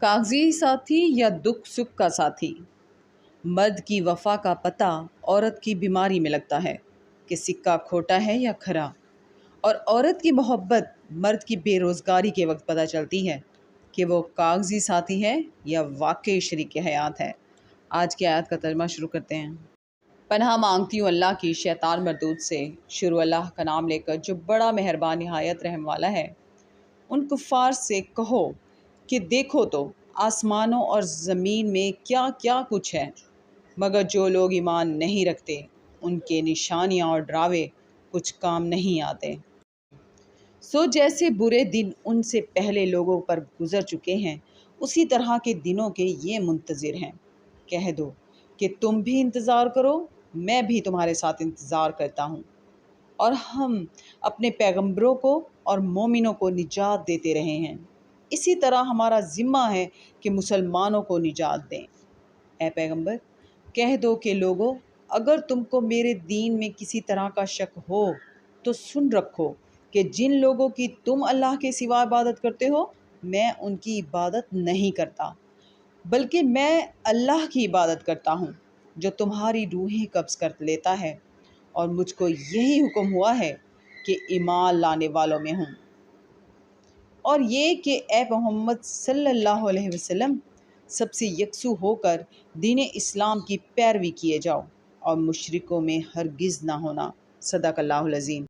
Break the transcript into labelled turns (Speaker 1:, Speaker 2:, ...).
Speaker 1: کاغذی ساتھی یا دکھ سکھ کا ساتھی؟ مرد کی وفا کا پتہ عورت کی بیماری میں لگتا ہے کہ سکہ کھوٹا ہے یا کھرا، اور عورت کی محبت مرد کی بے روزگاری کے وقت پتہ چلتی ہے کہ وہ کاغذی ساتھی ہے یا واقعی شریک حیات ہے۔ آج کی آیت کا ترجمہ شروع کرتے ہیں۔ پناہ مانگتی ہوں اللہ کی شیطان مردود سے۔ شروع اللہ کا نام لے کر جو بڑا مہربان نہایت رحم والا ہے۔ ان کفار سے کہو کہ دیکھو تو آسمانوں اور زمین میں کیا کیا کچھ ہے، مگر جو لوگ ایمان نہیں رکھتے ان کے نشانیاں اور ڈراوے کچھ کام نہیں آتے۔ سو جیسے برے دن ان سے پہلے لوگوں پر گزر چکے ہیں، اسی طرح کے دنوں کے یہ منتظر ہیں۔ کہہ دو کہ تم بھی انتظار کرو، میں بھی تمہارے ساتھ انتظار کرتا ہوں، اور ہم اپنے پیغمبروں کو اور مومنوں کو نجات دیتے رہے ہیں۔ اسی طرح ہمارا ذمہ ہے کہ مسلمانوں کو نجات دیں۔ اے پیغمبر، کہہ دو کہ لوگو، اگر تم کو میرے دین میں کسی طرح کا شک ہو تو سن رکھو کہ جن لوگوں کی تم اللہ کے سوا عبادت کرتے ہو، میں ان کی عبادت نہیں کرتا، بلکہ میں اللہ کی عبادت کرتا ہوں جو تمہاری روحیں قبض کر لیتا ہے، اور مجھ کو یہی حکم ہوا ہے کہ ایمان لانے والوں میں ہوں، اور یہ کہ اے محمد صلی اللہ علیہ وسلم سب سے یکسو ہو کر دین اسلام کی پیروی کیے جاؤ اور مشرکوں میں ہرگز نہ ہونا۔ صدق اللہ العظیم۔